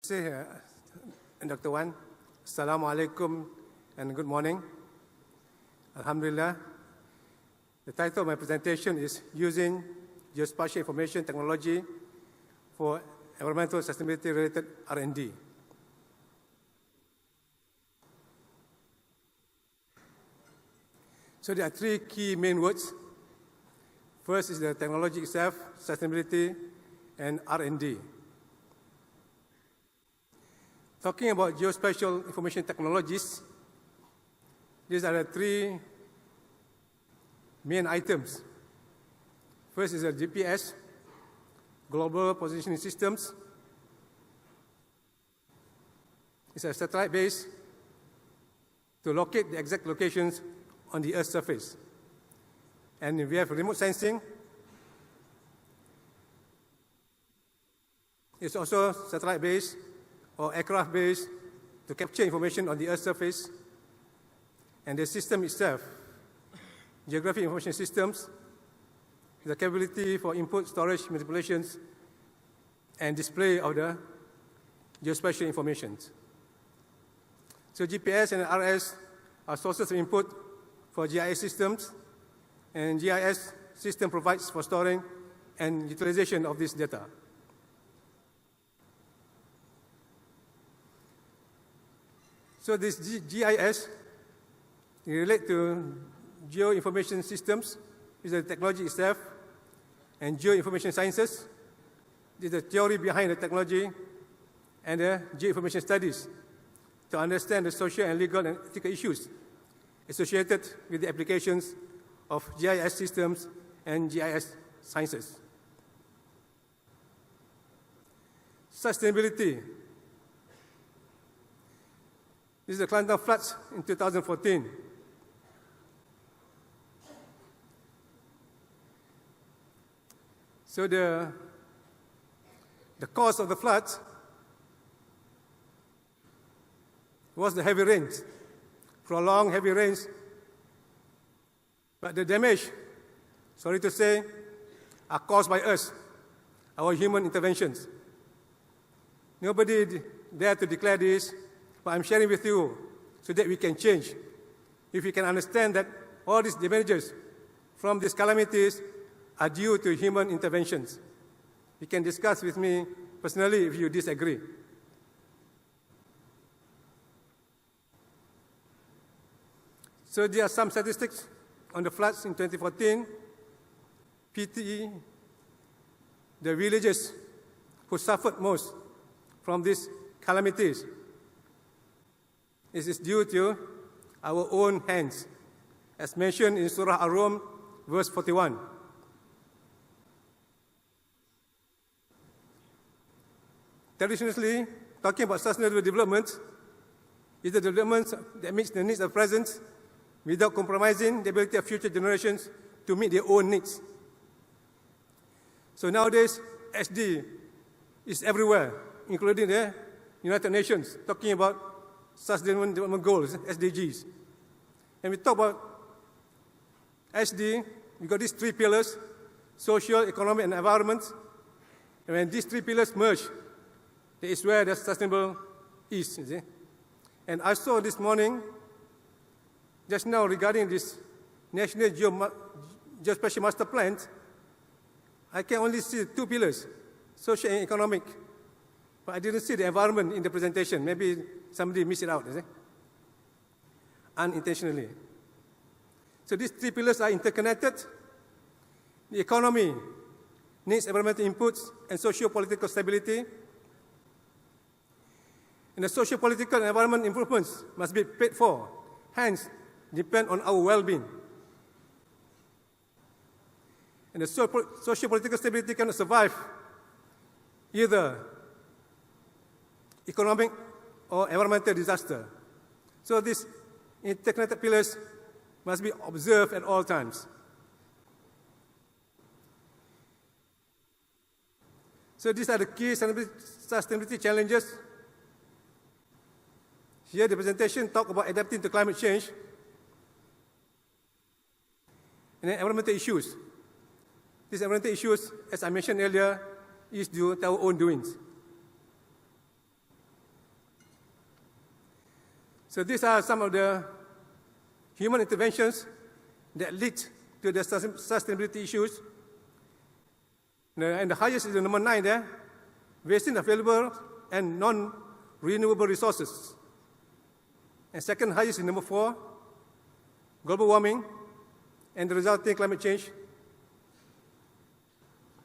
Dr. Wan. Assalamu alaikum and good morning. Alhamdulillah. The title of my presentation is Using Geospatial Information Technology for Environmental Sustainability Related R&D. So there are three key main words. First is the technology itself, sustainability, and R&D. Talking about geospatial information technologies, these are the three main items. First is the GPS, Global Positioning Systems. It's a satellite base to locate the exact locations on the Earth's surface. And we have remote sensing. It's also satellite based or aircraft based to capture information on the Earth's surface. And the system itself, Geographic Information Systems, the capability for input, storage, manipulations, and display of the geospatial information. So GPS and RS are sources of input for GIS systems, and GIS system provides for storing and utilization of this data. So this GIS relates to Geoinformation Systems, is the technology itself, and Geoinformation Sciences is the theory behind the technology, and the Geoinformation Studies to understand the social and legal and ethical issues associated with the applications of GIS systems and GIS sciences. Sustainability. This is the Kelantan floods in 2014. So the cause of the floods was the heavy rains, prolonged heavy rains. But the damage, sorry to say, are caused by us, our human interventions. Nobody dared to declare this, but I'm sharing with you so that we can change. If we can understand that all these damages from these calamities are due to human interventions. You can discuss with me personally if you disagree. So there are some statistics on the floods in 2014. PTE, the villages who suffered most from these calamities, this is due to our own hands, as mentioned in Surah Ar-Rum, verse 41. Traditionally, talking about sustainable development is the development that meets the needs of the present without compromising the ability of future generations to meet their own needs. So nowadays, SD is everywhere, including the United Nations, talking about Sustainable Development Goals, SDGs. And we talk about SD, we got these three pillars, social, economic, and environment. And when these three pillars merge, that is where the sustainable is, you see. And I saw this morning, just now regarding this National Geospatial Master Plan, I can only see two pillars, social and economic. But I didn't see the environment in the presentation. Maybe somebody missed it out, you see? Unintentionally. So these three pillars are interconnected. The economy needs environmental inputs and socio-political stability. And the socio-political and environment improvements must be paid for, hence depend on our well-being. And the socio-political stability cannot survive either economic or environmental disaster. So these interconnected pillars must be observed at all times. So these are the key sustainability challenges. Here the presentation talks about adapting to climate change and then environmental issues. These environmental issues, as I mentioned earlier, is due to our own doings. So these are some of the human interventions that lead to the sustainability issues. And the highest is the number 9 there, wasting available and non-renewable resources. And second highest is number 4, global warming and the resulting climate change.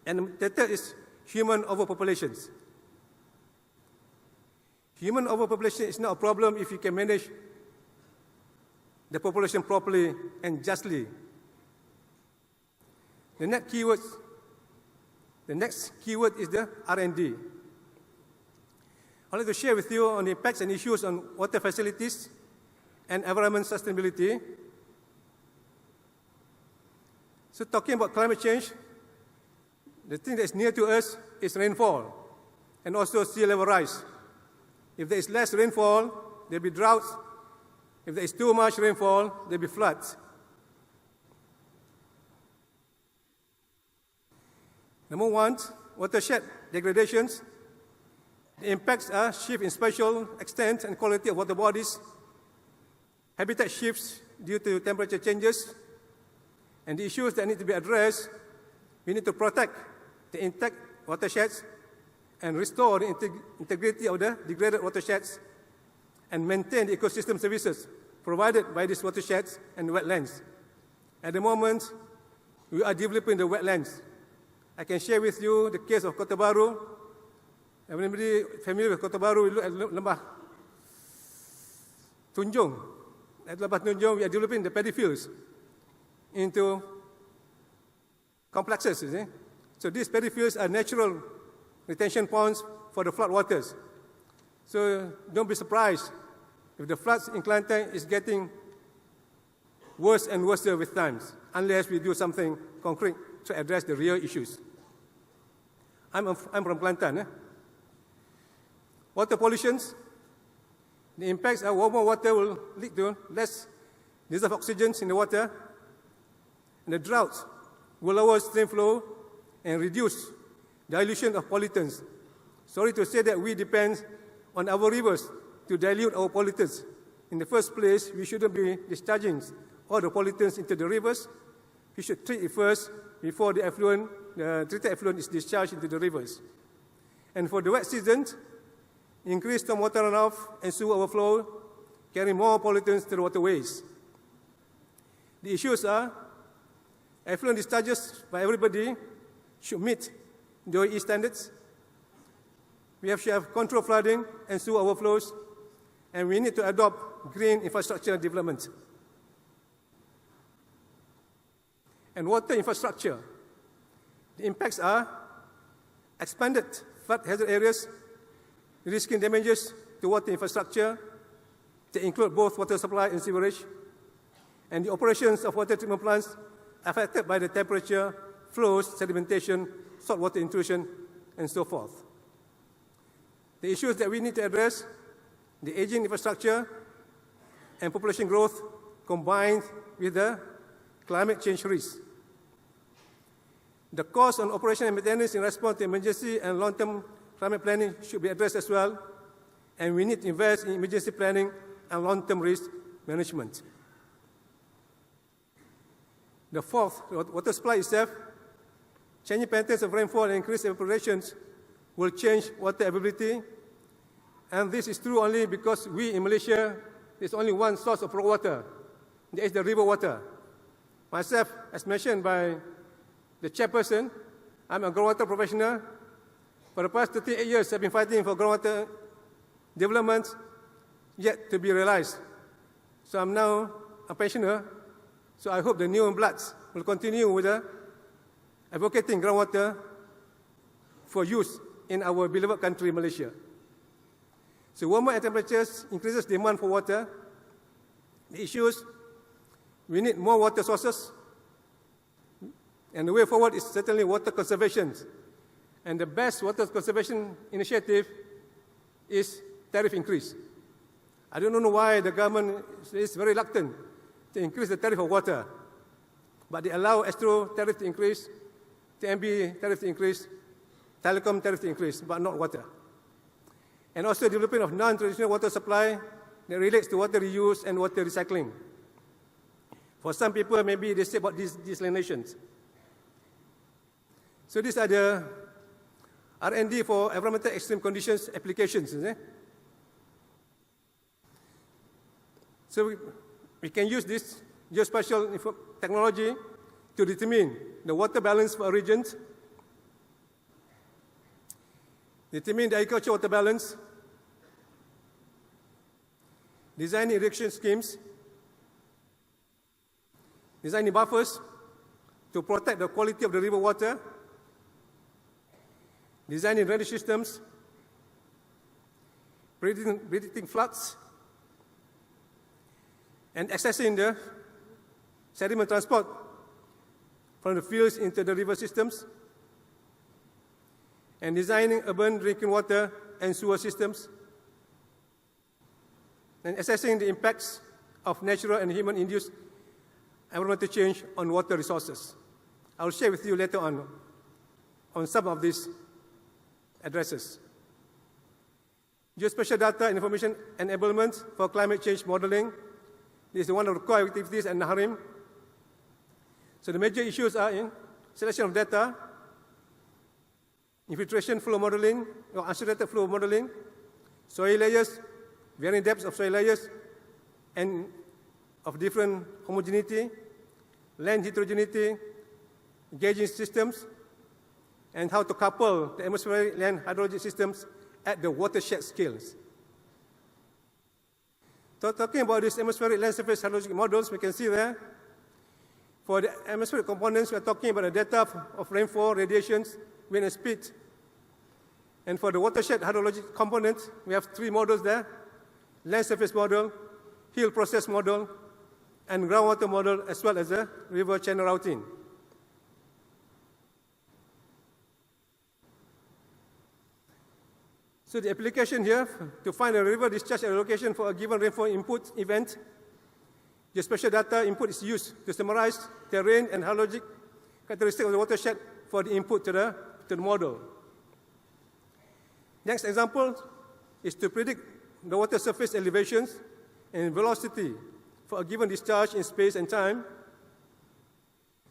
And the third is human overpopulations. Human overpopulation is not a problem if you can manage the population properly and justly. The next keyword is the R&D. I'd like to share with you on the impacts and issues on water facilities and environment sustainability. So talking about climate change, the thing that is near to us is rainfall and also sea level rise. If there is less rainfall, there will be droughts. If there is too much rainfall, there will be floods. Number 1, watershed degradations. The impacts are shift in spatial extent and quality of water bodies, habitat shifts due to temperature changes, and the issues that need to be addressed. We need to protect the intact watersheds and restore the integrity of the degraded watersheds and maintain the ecosystem services provided by these watersheds and wetlands. At the moment, we are developing the wetlands. I can share with you the case of Kota Baru. Everybody familiar with Kota Baru, we look at Lembah Tunjung. At Lembah Tunjung, we are developing the paddy fields into complexes, you see. So these paddy fields are natural retention ponds for the flood waters. So don't be surprised if the floods in Kelantan is getting worse and worse with times, unless we do something concrete to address the real issues. I'm from Kelantan. Water pollutions. The impacts are warmer water will lead to less dissolved oxygen in the water, and the droughts will lower stream flow and reduce dilution of pollutants. Sorry to say that we depend on our rivers to dilute our pollutants. In the first place, we shouldn't be discharging all the pollutants into the rivers. We should treat it first before the treated effluent is discharged into the rivers. And for the wet season, increased stormwater runoff and sewer overflow carry more pollutants to the waterways. The issues are effluent discharges by everybody should meet the OEE standards. We have to have control flooding and sewer overflows, and we need to adopt green infrastructure development. And water infrastructure. The impacts are expanded flood hazard areas, risking damages to water infrastructure that include both water supply and sewerage, and the operations of water treatment plants affected by the temperature, flows, sedimentation, saltwater intrusion, and so forth. The issues that we need to address, the aging infrastructure and population growth combined with the climate change risk. The cost on operation and maintenance in response to emergency and long-term climate planning should be addressed as well, and we need to invest in emergency planning and long-term risk management. The fourth, water supply itself. Changing patterns of rainfall and increased evaporations will change water availability, and this is true only because we in Malaysia, there's only one source of raw water, that is the river water. Myself, as mentioned by the chairperson, I'm a groundwater professional. For the past 38 years, I've been fighting for groundwater development yet to be realized. So I'm now a pensioner, so I hope the new bloods will continue with advocating groundwater for use in our beloved country, Malaysia. So warmer air temperatures increases demand for water. The issues, we need more water sources, and the way forward is certainly water conservation. And the best water conservation initiative is tariff increase. I don't know why the government is very reluctant to increase the tariff of water, but they allow Astro tariff to increase, TMB tariff to increase, telecom tariff to increase, but not water. And also development of non-traditional water supply that relates to water reuse and water recycling. For some people, maybe they say about desalinations. So these are the R&D for environmental extreme conditions applications. So we can use this geospatial technology to determine the water balance for a region, determine the agricultural water balance, design irrigation schemes, designing buffers to protect the quality of the river water, designing drainage systems, predicting floods, and accessing the sediment transport from the fields into the river systems, and designing urban drinking water and sewer systems, and assessing the impacts of natural and human-induced environmental change on water resources. I will share with you later on some of these addresses. Geospatial data and information enablement for climate change modeling. This is one of the core activities at NAHRIM. So the major issues are in selection of data, infiltration flow modeling or unsaturated flow modeling, soil layers, varying depths of soil layers, and of different homogeneity, land heterogeneity, gauging systems, and how to couple the atmospheric land hydrologic systems at the watershed scales. So talking about these atmospheric land surface hydrologic models, we can see there, for the atmospheric components, we are talking about the data of rainfall, radiations, wind and speed. And for the watershed hydrologic component, we have three models there: land surface model, hill process model, and groundwater model, as well as the river channel routing. So the application here, to find a river discharge allocation for a given rainfall input event, the spatial data input is used to summarize terrain and hydrologic characteristics of the watershed for the input to the model. Next example is to predict the water surface elevations and velocity for a given discharge in space and time.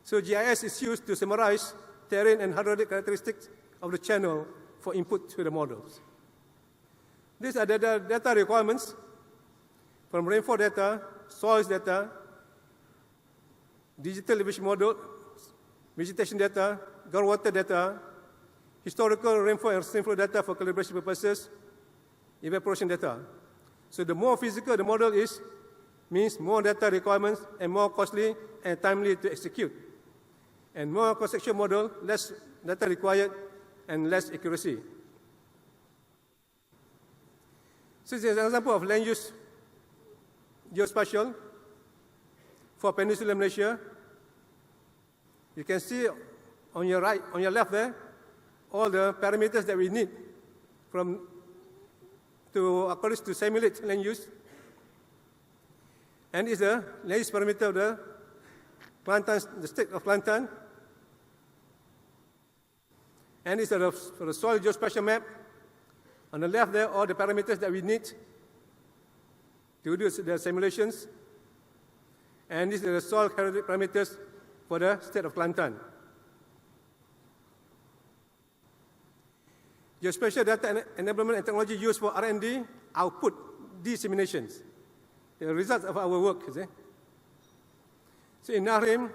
So GIS is used to summarize terrain and hydrologic characteristics of the channel for input to the models. These are the data requirements from rainfall data, soils data, digital elevation model, vegetation data, groundwater data, historical rainfall and rainfall data for calibration purposes, evaporation data. So the more physical the model is, means more data requirements and more costly and timely to execute. And more conceptual model, less data required and less accuracy. So this is an example of land use geospatial for Peninsular Malaysia. You can see on your right, on your left there, all the parameters that we need to simulate land use. And is the land use parameter of the Mantan, the state of Mantan. And is for the soil geospatial map. On the left there, all the parameters that we need to do the simulations. And these are the soil parameters for the state of Kelantan. Geospatial data enablement and technology used for R&D output disseminations, the results of our work. So in NAHRIM,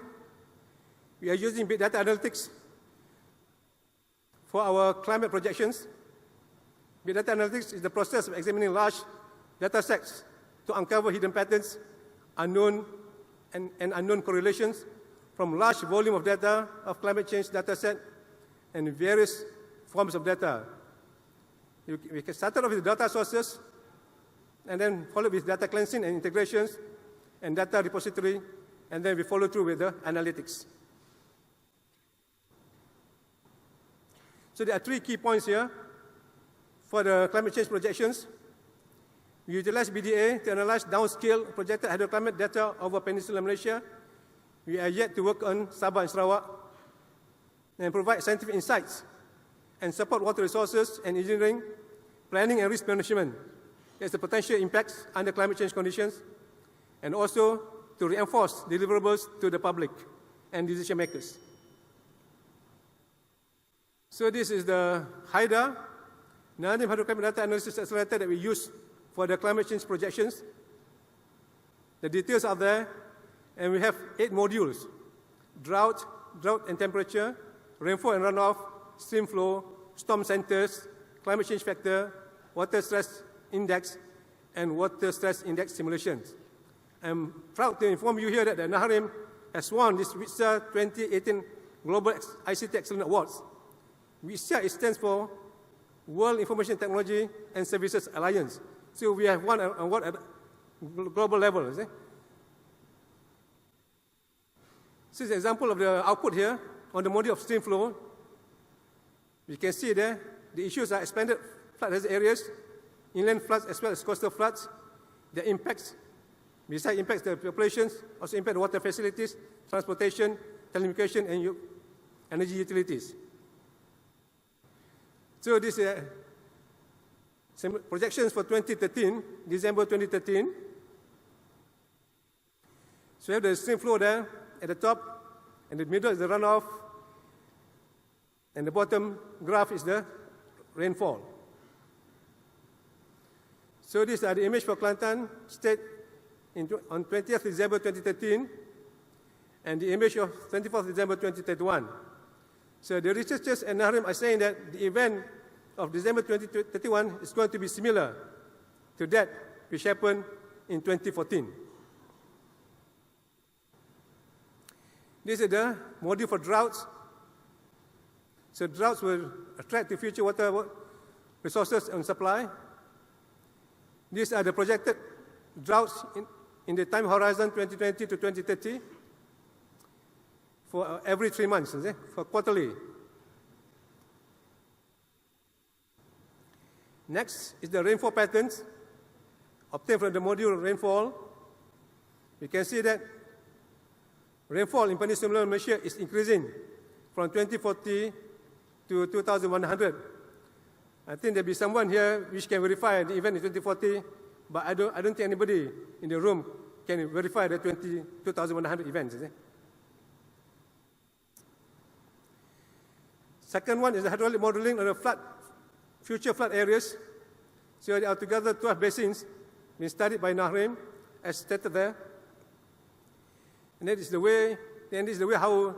we are using big data analytics for our climate projections. Big data analytics is the process of examining large data sets to uncover hidden patterns, unknown and unknown correlations from large volume of data of climate change data set and various forms of data. We can start off with data sources and then follow with data cleansing and integrations and data repository, and then we follow through with the analytics. So there are three key points here. For the climate change projections, we utilize BDA to analyze downscale projected hydroclimate data over Peninsular Malaysia. We are yet to work on Sabah and Sarawak and provide scientific insights and support water resources and engineering, planning and risk management There's the potential impacts under climate change conditions, and also to reinforce deliverables to the public and decision makers. So this is the HYDA, NAHRIM Hydroclimate Data Analysis Accelerator that we use for the climate change projections. The details are there, and we have 8 modules: drought and temperature, rainfall and runoff, stream flow, storm centers, climate change factor, water stress index, and water stress index simulations. I'm proud to inform you here that the NAHRIM has won this WITSA 2018 Global ICT Excellence Awards. WITSA stands for World Information Technology and Services Alliance. So we have won an award at global level. This is an example of the output here on the module of stream flow. You can see there the issues are expanded flood hazard areas, inland floods as well as coastal floods. The impacts, besides impacts the populations, also impact the water facilities, transportation, telecommunication, and energy utilities. So these are some projections for 2013, December 2013. So we have the stream flow there at the top, and the middle is the runoff, and the bottom graph is the rainfall. So these are the images for Kelantan State on 20th December 2013, and the image of 24th December 2031. So the researchers and NAHRIM are saying that the event of December 2031 is going to be similar to that which happened in 2014. This is the module for droughts. So droughts will attract the future water resources and supply. These are the projected droughts in the time horizon 2020 to 2030 for every 3 months, for quarterly. Next is the rainfall patterns obtained from the module rainfall. You can see that rainfall in Peninsular Malaysia is increasing from 2040 to 2100. I think there'll be someone here which can verify the event in 2040, but I don't think anybody in the room can verify the 2100 events. Second one is the hydraulic modeling of the future flood areas. So there are together 12 basins being studied by NAHRIM, as stated there. And that is the way, how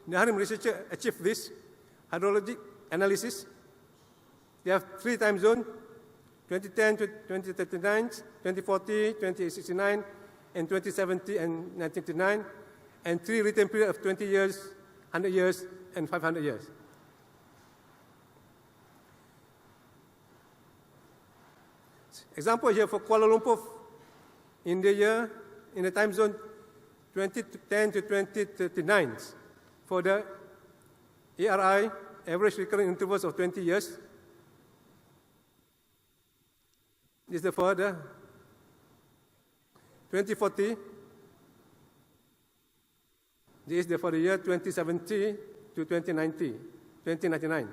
NAHRIM researchers achieve this hydrologic analysis. They have 3 time zones: 2010 to 2039, 2040, 2069, and 2070 and 1939, and 3 return periods of 20 years, 100 years, and 500 years. Example here for Kuala Lumpur in the time zone 2010 to 2039 for the ARI, average recurring intervals of 20 years. This is for the 2040. This is for the year 2070 to 2099.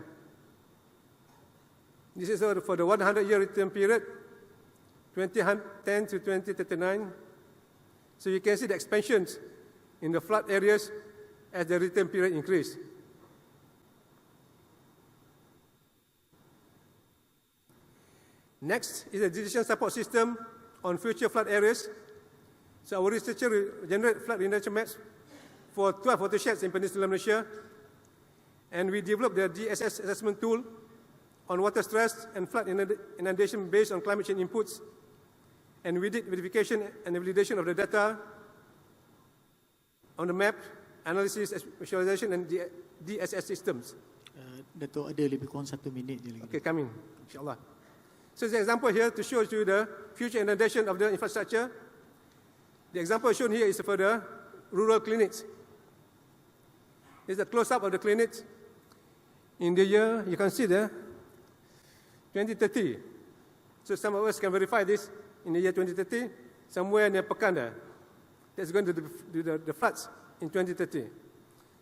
This is for the 100-year return period, 2010 to 2039. So you can see the expansions in the flood areas as the return period increase. Next is the decision support system on future flood areas. So our researchers generate flood reduction maps for 12 watersheds in Peninsular Malaysia, and we developed the DSS assessment tool on water stress and flood inundation based on climate change inputs, and we did verification and validation of the data on the map, analysis, visualization, and DSS systems. Datuk, ada lebih kurang 1 minit je lagi. Okay, coming, insyaAllah. So the example here to show you the future inundation of the infrastructure. The example shown here is for the rural clinics. This is a close-up of the clinics in the year, you can see there, 2030. So some of us can verify this in the year 2030, somewhere near Pekan there. That's going to do the floods in 2030.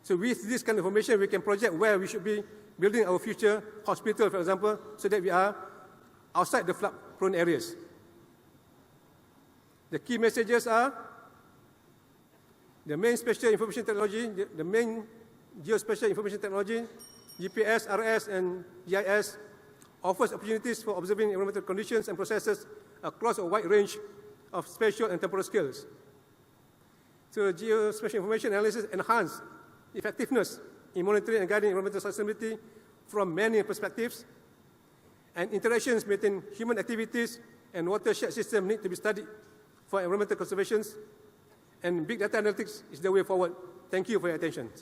So with this kind of information, we can project where we should be building our future hospital, for example, so that we are outside the flood-prone areas. The key messages are the main spatial information technology, the main geospatial information technology, GPS, RS, and GIS, offers opportunities for observing environmental conditions and processes across a wide range of spatial and temporal scales. So geospatial information analysis enhances effectiveness in monitoring and guiding environmental sustainability from many perspectives, and interactions between human activities and watershed systems need to be studied for environmental conservation, and big data analytics is the way forward. Thank you for your attention.